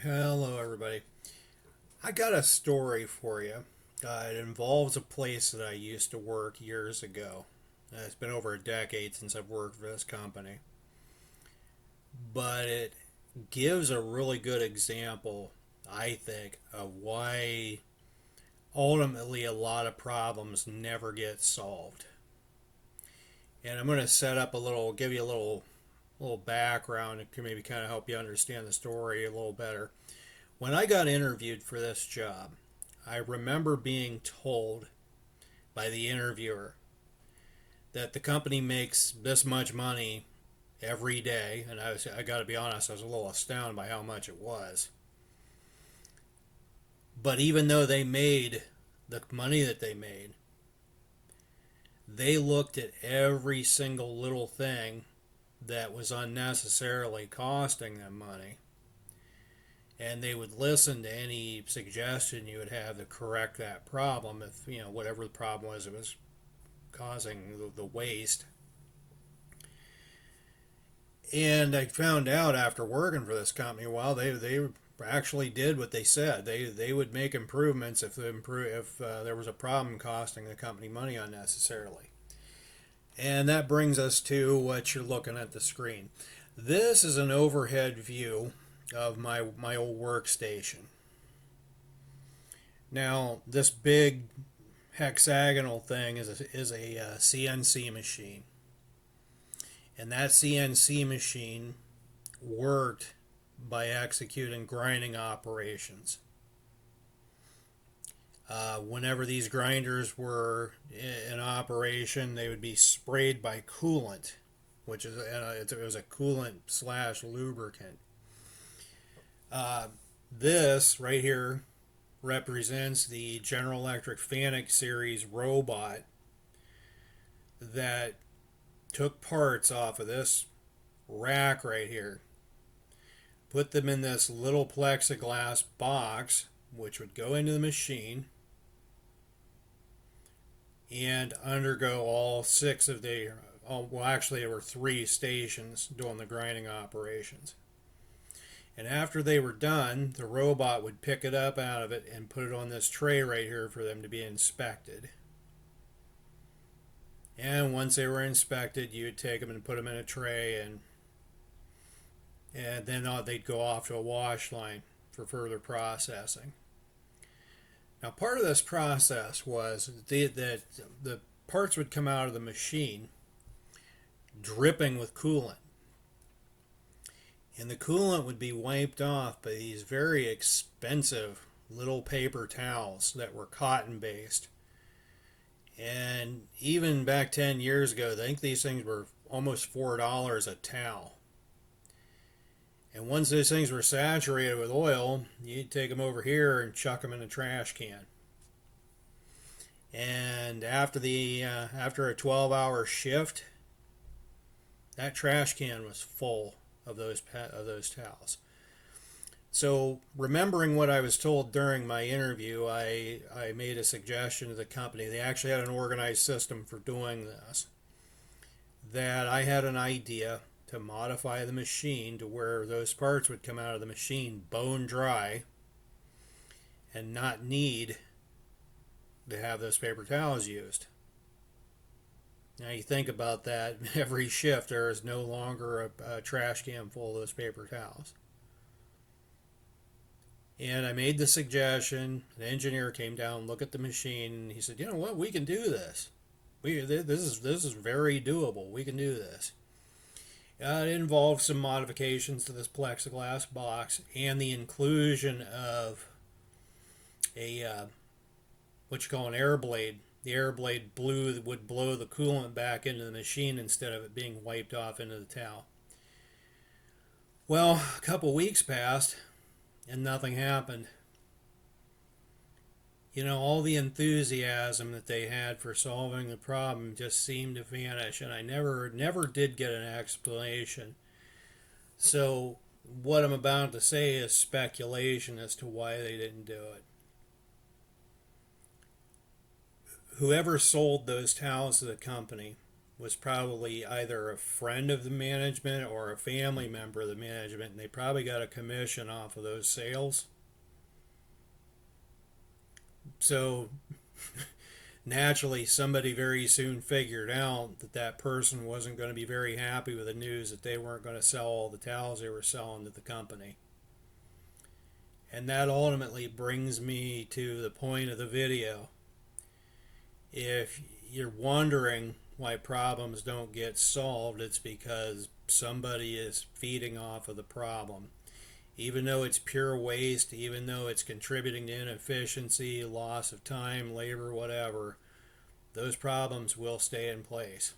Hello, everybody. I got a story for you. It involves a place that I used to work years ago. It's been over a decade since I've worked for this company, but it gives a really good example, I think, of why ultimately a lot of problems never get solved. And I'm going to set up a little, give you a little background. It can maybe kind of help you understand the story a little better. When I got interviewed for this job, I remember being told by the interviewer that the company makes this much money every day, and I got to be honest, I was a little astounded by how much it was. But even though they made the money that they looked at every single little thing that was unnecessarily costing them money, and they would listen to any suggestion you would have to correct that problem. If whatever the problem was, it was causing the waste. And I found out after working for this company, well, they actually did what they said. They would make improvements if there was a problem costing the company money unnecessarily. And that brings us to what you're looking at the screen. This is an overhead view of my old workstation. Now, this big hexagonal thing is a CNC machine. And that CNC machine worked by executing grinding operations. Whenever these grinders were in operation, they would be sprayed by coolant, which is it was a coolant slash lubricant. This right here represents the General Electric Fanuc series robot that took parts off of this rack right here, put them in this little plexiglass box, which would go into the machine and undergo all six of the, well, actually, there were three stations doing the grinding operations. And after they were done, the robot would pick it up out of it and put it on this tray right here for them to be inspected. And once they were inspected, you'd take them and put them in a tray, and then they'd go off to a wash line for further processing. Now, part of this process was that the parts would come out of the machine dripping with coolant. And the coolant would be wiped off by these very expensive little paper towels that were cotton based. And even back 10 years ago, I think these things were almost $4 a towel. And once those things were saturated with oil, you'd take them over here and chuck them in a trash can. And after a 12-hour shift, that trash can was full of those towels. So, remembering what I was told during my interview, I made a suggestion to the company. They actually had an organized system for doing this. That I had an idea to modify the machine to where those parts would come out of the machine bone dry and not need to have those paper towels used. Now you think about that, every shift there is no longer a trash can full of those paper towels. And I made the suggestion. The engineer came down, looked at the machine, and he said, "You know what? We can do this. This is very doable. We can do this." It involved some modifications to this plexiglass box and the inclusion of a what you call an air blade. The air blade would blow the coolant back into the machine instead of it being wiped off into the towel. Well, a couple weeks passed and nothing happened. All the enthusiasm that they had for solving the problem just seemed to vanish, and I never did get an explanation. So, what I'm about to say is speculation as to why they didn't do it. Whoever sold those towels to the company was probably either a friend of the management or a family member of the management, and they probably got a commission off of those sales. So naturally, somebody very soon figured out that that person wasn't going to be very happy with the news that they weren't going to sell all the towels they were selling to the company. And that ultimately brings me to the point of the video. If you're wondering why problems don't get solved, it's because somebody is feeding off of the problem. Even though it's pure waste, even though it's contributing to inefficiency, loss of time, labor, whatever, those problems will stay in place.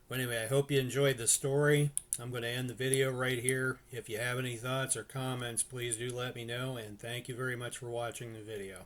But anyway, I hope you enjoyed the story. I'm going to end the video right here. If you have any thoughts or comments, please do let me know, and thank you very much for watching the video.